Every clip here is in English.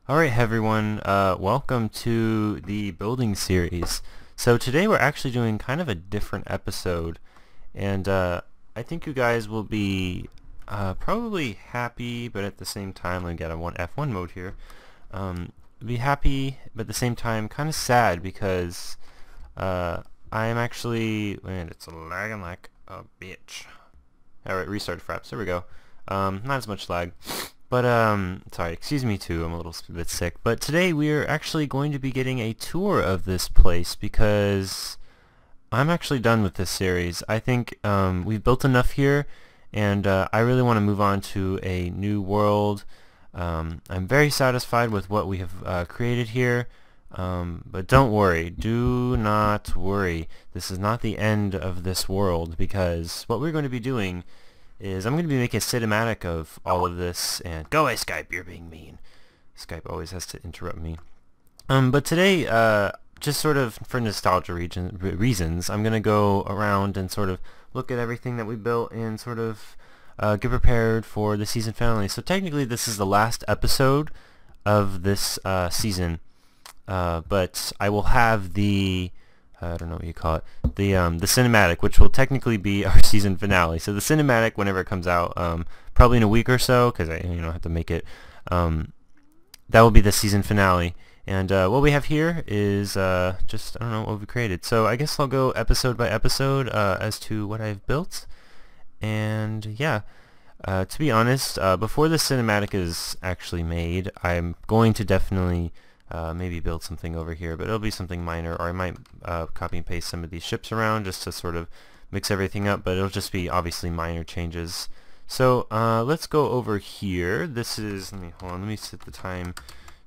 Alright everyone, welcome to the building series. So today we're actually doing kind of a different episode, and I think you guys will be probably happy, but at the same time, let me get a F1 mode here, be happy, but at the same time kind of sad because I am actually, man, it's lagging like a bitch. Alright, restart fraps, there we go. Not as much lag. But, sorry, excuse me too, I'm a little bit sick. But today we are actually going to be getting a tour of this place because I'm actually done with this series. I think we've built enough here, and I really want to move on to a new world. I'm very satisfied with what we have created here, but don't worry, do not worry. This is not the end of this world, because what we're going to be doing is I'm going to be making a cinematic of all of this, and go away Skype, you're being mean. Skype always has to interrupt me. But today, just sort of for nostalgia reasons, I'm going to go around and sort of look at everything that we built and sort of get prepared for the season finale. So technically this is the last episode of this season, but I will have the I don't know what you call it, the cinematic, which will technically be our season finale. So the cinematic, whenever it comes out, probably in a week or so, because I have to make it, that will be the season finale. And what we have here is just, I don't know what we created. So I guess I'll go episode by episode as to what I've built. And yeah, to be honest, before the cinematic is actually made, I'm going to definitely maybe build something over here, but it'll be something minor, or I might copy and paste some of these ships around just to sort of mix everything up, but it'll just be obviously minor changes. So let's go over here. This is, let me set the time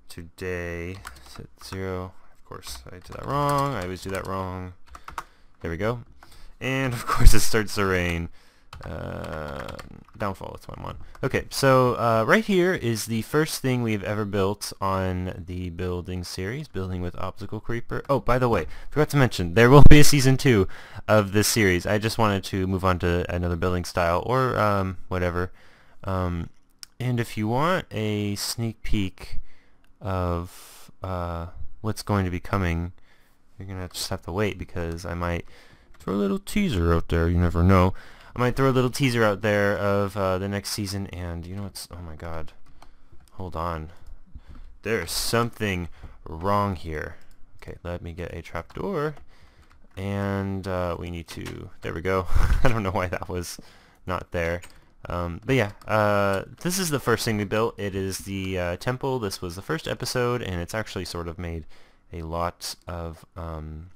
today, set 0, of course I did that wrong, I always do that wrong, there we go, and of course it starts to rain. Downfall, that's what I'm on. Okay, so right here is the first thing we've ever built on the building series, building with Optical Creeper. Oh, by the way, forgot to mention, there will be a season 2 of this series. I just wanted to move on to another building style, or whatever. And if you want a sneak peek of what's going to be coming, you're gonna just have to wait, because I might throw a little teaser out there, you never know. I might throw a little teaser out there of the next season, and you know what's, oh my god, hold on, there's something wrong here. Okay, let me get a trapdoor, and we need to, there we go. I don't know why that was not there, but yeah, this is the first thing we built. It is the temple. This was the first episode, and it's actually sort of made a lot of, I don't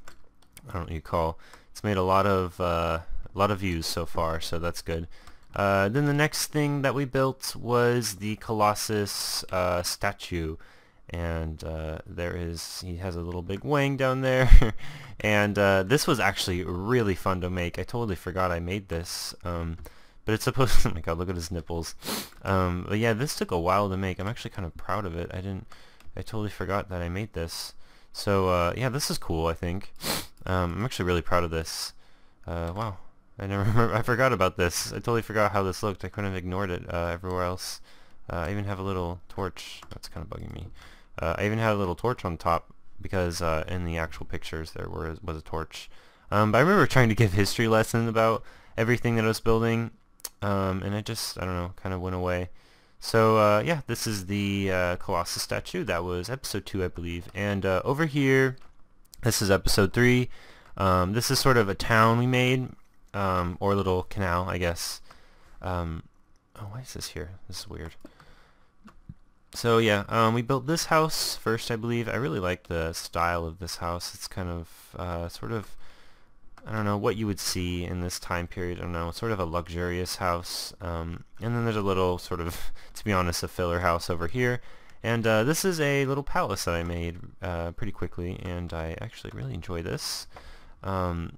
know what you call, it's made a lot of views so far, so that's good. Then the next thing that we built was the Colossus Statue, and he has a little big wang down there, and this was actually really fun to make. I totally forgot I made this, but it's supposed to, oh my god, look at his nipples. But yeah, this took a while to make. I'm actually kind of proud of it. I totally forgot that I made this. So yeah, this is cool, I think. I'm actually really proud of this. Wow. I forgot about this. I totally forgot how this looked. I couldn't have ignored it everywhere else. I even have a little torch. That's kind of bugging me. I even had a little torch on top because in the actual pictures there was a torch. But I remember trying to give history lesson about everything that I was building, and I don't know, kind of went away. So yeah, this is the Colossus Statue. That was episode 2, I believe. And over here, this is episode 3. This is sort of a town we made. Or a little canal, I guess. Oh, why is this here? This is weird. So yeah, we built this house first, I believe. I really like the style of this house. It's kind of, sort of, I don't know, what you would see in this time period. I don't know, sort of a luxurious house. And then there's a little sort of, to be honest, a filler house over here. And this is a little palace that I made pretty quickly, and I actually really enjoy this.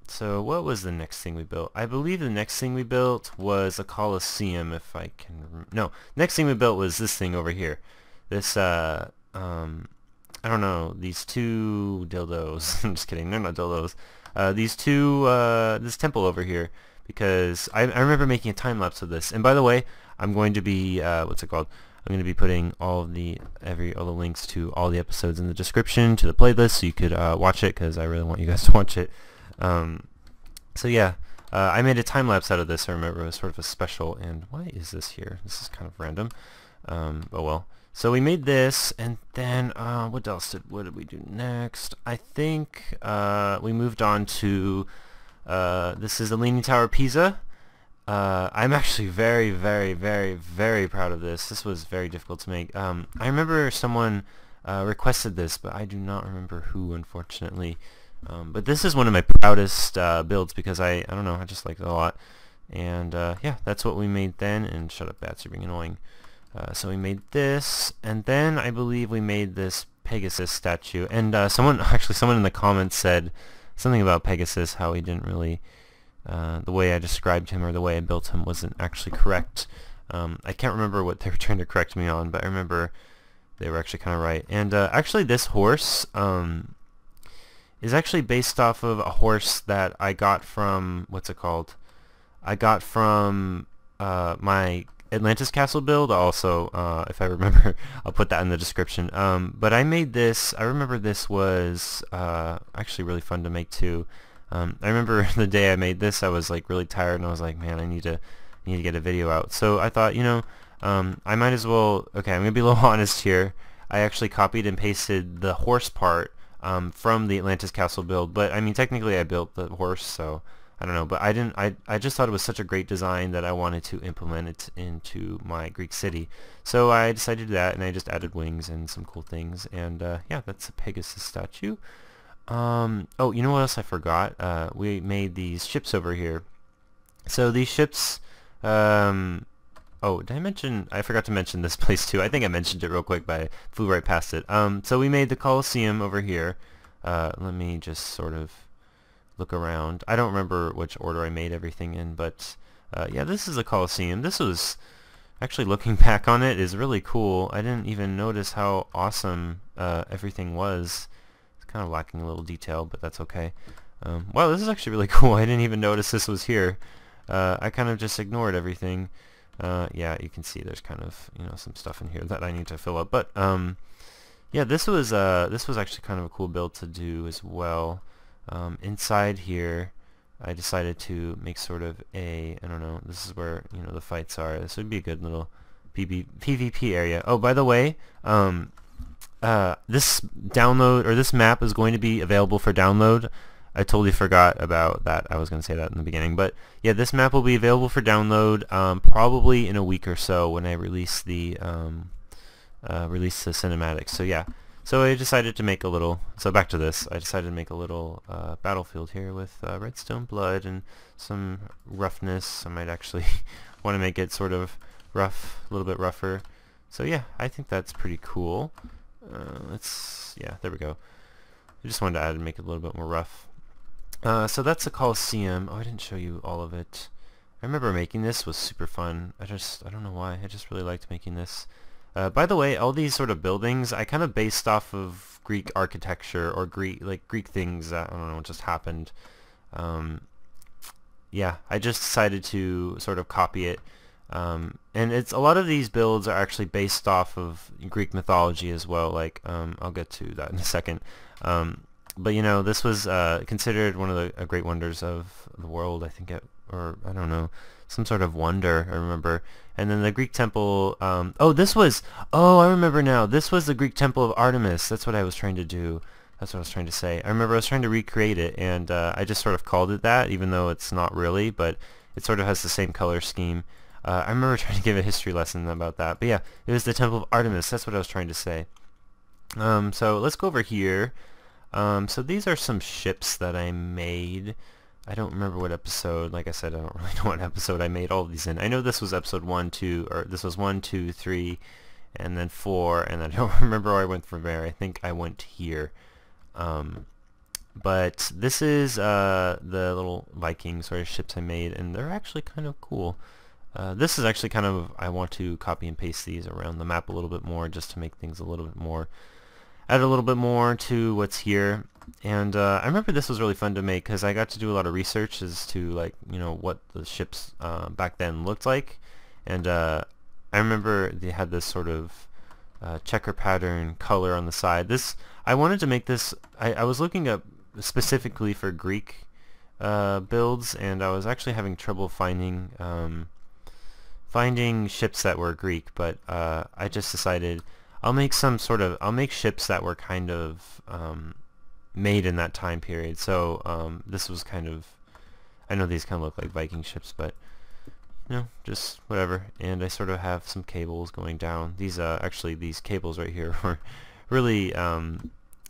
So what was the next thing we built? I believe the next thing we built was a Coliseum, if I can no, next thing we built was this thing over here. This, I don't know, these two dildos. I'm just kidding, they're not dildos. These two, this temple over here, because I remember making a time-lapse of this. And by the way, I'm going to be, what's it called? I'm going to be putting all the links to all the episodes in the description to the playlist, so you could watch it, because I really want you guys to watch it. So yeah, I made a time lapse out of this. I remember it was sort of a special. And why is this here? This is kind of random. Oh well. So we made this, and then what did we do next? I think we moved on to this is the Leaning Tower of Pisa. I'm actually very, very, very, very proud of this. This was very difficult to make. I remember someone requested this, but I do not remember who, unfortunately. But this is one of my proudest builds, because I don't know, I just like it a lot. And yeah, that's what we made then. And shut up, bats, you're being annoying. So we made this, and then I believe we made this Pegasus statue. And someone in the comments said something about Pegasus, how he didn't really, the way I described him or the way I built him wasn't actually correct. I can't remember what they were trying to correct me on, but I remember they were actually kind of right. And actually this horse is actually based off of a horse that I got from, what's it called? I got from my Atlantis castle build. Also, if I remember, I'll put that in the description. But I made this. I remember this was actually really fun to make too. I remember the day I made this, I was like really tired, and I was like, man, I need to get a video out. So I thought, I might as well. Okay, I'm gonna be a little honest here. I actually copied and pasted the horse part from the Atlantis castle build, but I mean, technically I built the horse, so I don't know, but I didn't. I just thought it was such a great design that I wanted to implement it into my Greek city. So I decided to do that, and I just added wings and some cool things. And yeah, that's a Pegasus statue. Oh, you know what else I forgot? We made these ships over here. So these ships. Oh, did I mention? I forgot to mention this place too. I think I mentioned it real quick, but I flew right past it. So we made the Coliseum over here. Let me just sort of look around. I don't remember which order I made everything in, but yeah, this is a Coliseum. This was actually, looking back on it, is really cool. I didn't even notice how awesome everything was. It's kind of lacking a little detail, but that's okay. Wow, this is actually really cool. I didn't even notice this was here. I kind of just ignored everything. Yeah, you can see there's kind of some stuff in here that I need to fill up. But yeah, this was actually kind of a cool build to do as well. Inside here, I decided to make sort of a, I don't know, this is where, the fights are. This would be a good little PvP area. Oh, by the way, this download, or this map is going to be available for download. I totally forgot about that. I was going to say that in the beginning. But yeah, this map will be available for download probably in a week or so when I release the cinematics. So yeah. So I decided to make a little, so back to this, I decided to make a little battlefield here with redstone blood and some roughness. I might actually want to make it sort of rough, a little bit rougher. So yeah, I think that's pretty cool. Yeah, there we go. I just wanted to add and make it a little bit more rough. So that's the Coliseum. Oh, I didn't show you all of it. I remember making this, was super fun. I don't know why, I just really liked making this. By the way, all these sort of buildings, I kind of based off of Greek architecture or Greek things that, I don't know, just happened. Yeah, I just decided to sort of copy it. And it's a lot of these builds are actually based off of Greek mythology as well. Like, I'll get to that in a second. But this was considered one of the great wonders of the world, I think, or I don't know, some sort of wonder, I remember. And then the Greek temple, oh, I remember now. This was the Greek temple of Artemis. That's what I was trying to do. That's what I was trying to say. I remember I was trying to recreate it, and I just sort of called it that, even though it's not really, but it sort of has the same color scheme. I remember trying to give a history lesson about that. But yeah, it was the temple of Artemis. That's what I was trying to say. So let's go over here. So these are some ships that I made. I don't remember what episode. Like I said, I don't really know what episode I made all of these in. I know this was episode 1, 2, or this was 1, 2, 3, and then 4, and I don't remember where I went from there. I think I went here. But this is the little Viking sort of ships I made, and they're actually kind of cool. This is actually kind of, I want to copy and paste these around the map a little bit more, just to make things a little bit more, add a little bit more to what's here. And I remember this was really fun to make because I got to do a lot of research as to, like, what the ships back then looked like. And I remember they had this sort of checker pattern color on the side. I wanted to make this. I was looking up specifically for Greek builds, and I was actually having trouble finding ships that were Greek. But I just decided I'll make ships that were kind of made in that time period. So this was kind of. I know these kind of look like Viking ships, but just whatever. And I sort of have some cables going down. These actually these cables right here were really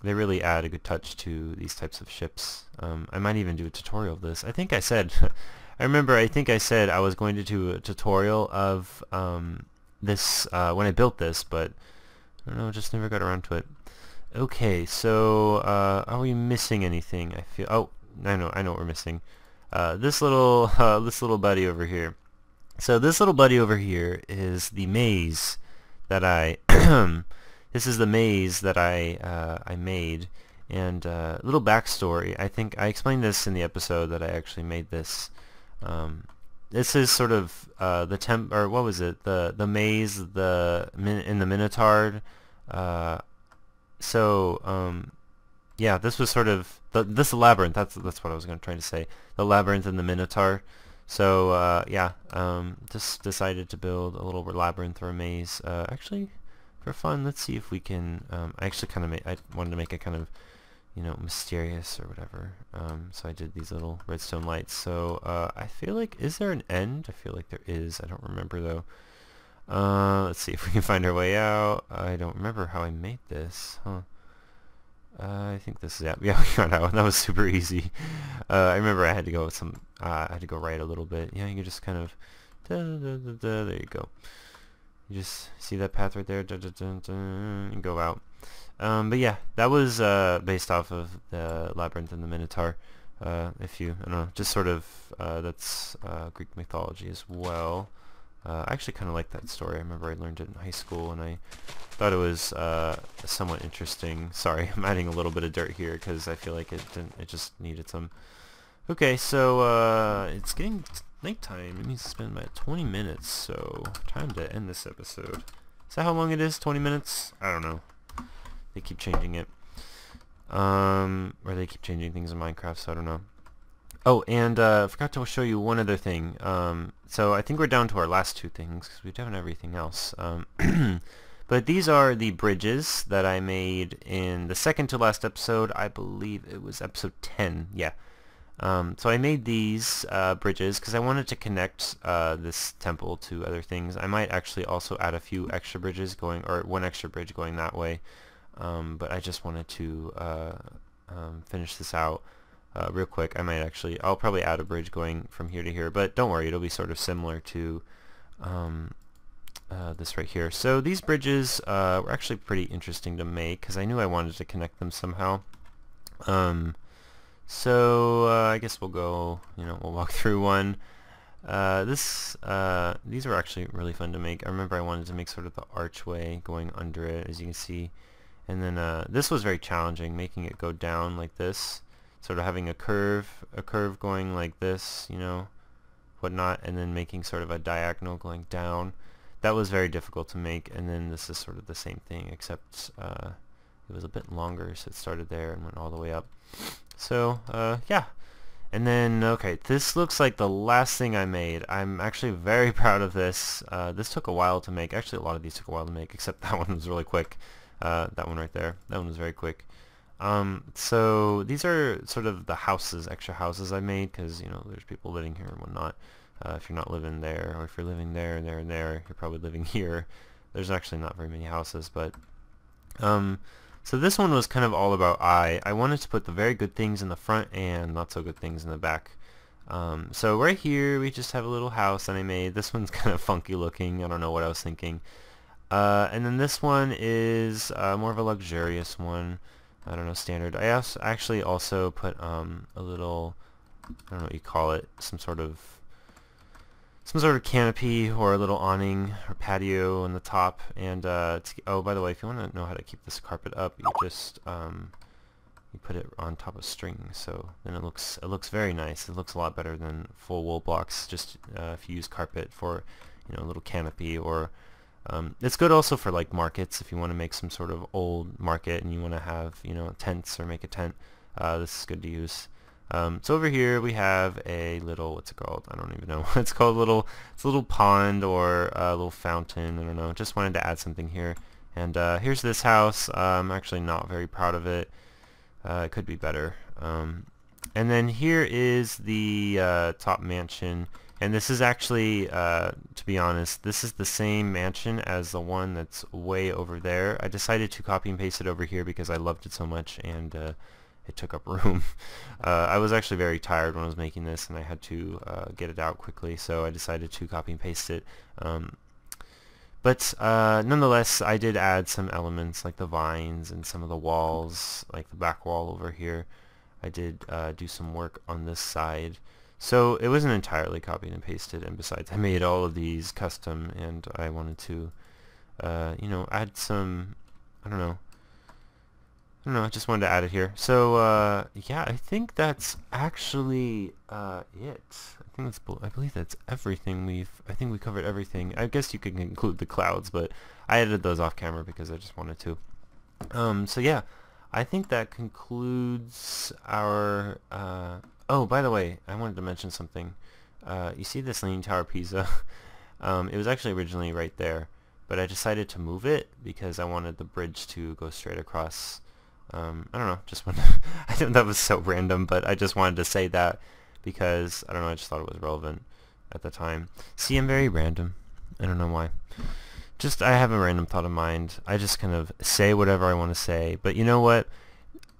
they really add a good touch to these types of ships. I might even do a tutorial of this. I think I said I think I said I was going to do a tutorial of this when I built this, but I don't know, just never got around to it. Okay, so are we missing anything? I feel I know what we're missing. This little buddy over here. So this little buddy over here is the maze that I this is the maze that I made. And little backstory. I think I explained this in the episode that I actually made this. This is sort of what was it? The maze in the Minotaur. Yeah, this was sort of this labyrinth. That's what I was going to try to say. The labyrinth and the Minotaur. So yeah, just decided to build a little labyrinth or a maze. Actually, for fun, let's see if we can. I actually I wanted to make it kind of, mysterious or whatever. So I did these little redstone lights. So I feel like, is there an end? I feel like there is. I don't remember though. Let's see if we can find our way out. I don't remember how I made this. Huh. I think this is it. Yeah, we got out. That was super easy. I remember I had to go I had to go right a little bit. Yeah, you can just kind of there you go. You just see that path right there, and go out. But yeah, that was based off of the Labyrinth and the Minotaur. I don't know, just sort of that's Greek mythology as well. I actually kind of like that story. I remember I learned it in high school, and I thought it was somewhat interesting. Sorry, I'm adding a little bit of dirt here because I feel like it just needed some. Okay, so it's getting nighttime. It needs to spend about 20 minutes, so time to end this episode. Is that how long it is? 20 minutes? I don't know. They keep changing it. Or they keep changing things in Minecraft, so I don't know. Oh, and I forgot to show you one other thing. So I think we're down to our last two things because we've done everything else. But these are the bridges that I made in the second to last episode. I believe it was episode 10. Yeah. So I made these bridges because I wanted to connect this temple to other things. I might actually also add a few extra bridges going, or one extra bridge going that way. But I just wanted to finish this out. Real quick. I'll probably add a bridge going from here to here, but don't worry, it'll be sort of similar to this right here. So these bridges were actually pretty interesting to make because I knew I wanted to connect them somehow. So I guess we'll go, we'll walk through one. These were actually really fun to make. I remember I wanted to make sort of the archway going under it, as you can see. And then this was very challenging, making it go down like this. Sort of having a curve going like this, whatnot, and then making sort of a diagonal going down. That was very difficult to make, and then this is sort of the same thing, except it was a bit longer, so it started there and went all the way up. So, yeah. And then, okay, this looks like the last thing I made. I'm actually very proud of this. This took a while to make. Actually, a lot of these took a while to make, except that one was really quick. That one right there. That one was very quick. So these are sort of the extra houses I made, because there's people living here and whatnot. If you're not living there, or if you're living there and there and there, you're probably living here. There's actually not very many houses, but so this one was kind of all about I wanted to put the very good things in the front and not so good things in the back. So right here we just have a little house that I made. This one's kind of funky looking. I don't know what I was thinking. And then this one is more of a luxurious one. I don't know, standard. I actually also put a little, I don't know what you call it, some sort of canopy or a little awning or patio on the top. And oh, by the way, if you want to know how to keep this carpet up, you just you put it on top of string. So then it looks very nice. It looks a lot better than full wool blocks. Just if you use carpet for a little canopy or It's good also for like markets if you want to make some sort of old market and you want to have, you know, tents or make a tent. This is good to use. So over here we have a little, what's it called? I don't even know. It's called it's a little pond or a little fountain. I don't know. Just wanted to add something here. And here's this house. I'm actually not very proud of it. It could be better. And then here is the top mansion. And this is actually, to be honest, this is the same mansion as the one that's way over there. I decided to copy and paste it over here because I loved it so much, and it took up room. I was actually very tired when I was making this, and I had to get it out quickly, so I decided to copy and paste it. But nonetheless, I did add some elements like the vines and some of the walls, like the back wall over here. I did do some work on this side. So it wasn't entirely copied and pasted, and besides, I made all of these custom, and I wanted to, you know, add some, I don't know, I just wanted to add it here. So, yeah, I think that's actually it. I believe that's everything I think we covered everything. I guess you could include the clouds, but I edited those off camera because I just wanted to. So yeah, I think that concludes our, oh, by the way, I wanted to mention something. You see this Leaning Tower Pisa? It was actually originally right there, but I decided to move it because I wanted the bridge to go straight across. I don't know, just wanted I know that was so random, but I just wanted to say that because, I don't know, I just thought it was relevant at the time. See, I'm very random. I don't know why. Just, I have a random thought in mind. I just kind of say whatever I want to say, but you know what?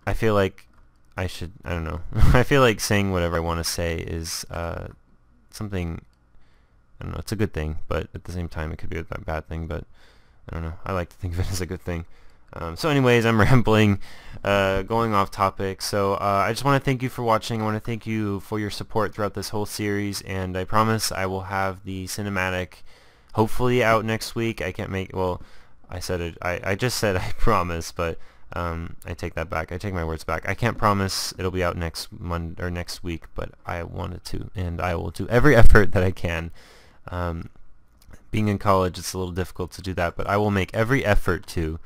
I feel like I should, I don't know. I feel like saying whatever I want to say is something, I don't know, it's a good thing, but at the same time it could be a bad thing, but I don't know. I like to think of it as a good thing. So anyways, I'm rambling, going off topic, so I just want to thank you for watching. I want to thank you for your support throughout this whole series, and I promise I will have the cinematic hopefully out next week. I can't make, well, I said it, I just said I promise, but I take that back. I take my words back. I can't promise it'll be out next Monday or next week, but I wanted to, and I will do every effort that I can. Being in college, it's a little difficult to do that, but I will make every effort to.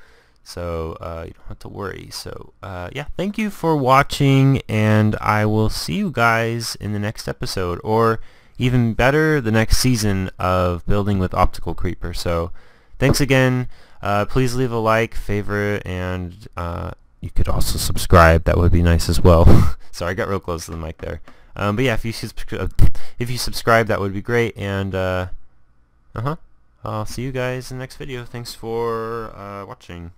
So you don't have to worry. So yeah, thank you for watching, and I will see you guys in the next episode, or even better, the next season of Building with Optical Creeper. So thanks again. Please leave a like, favorite, and you could also subscribe. That would be nice as well. Sorry, I got real close to the mic there. But yeah, if you subscribe, that would be great. And I'll see you guys in the next video. Thanks for watching.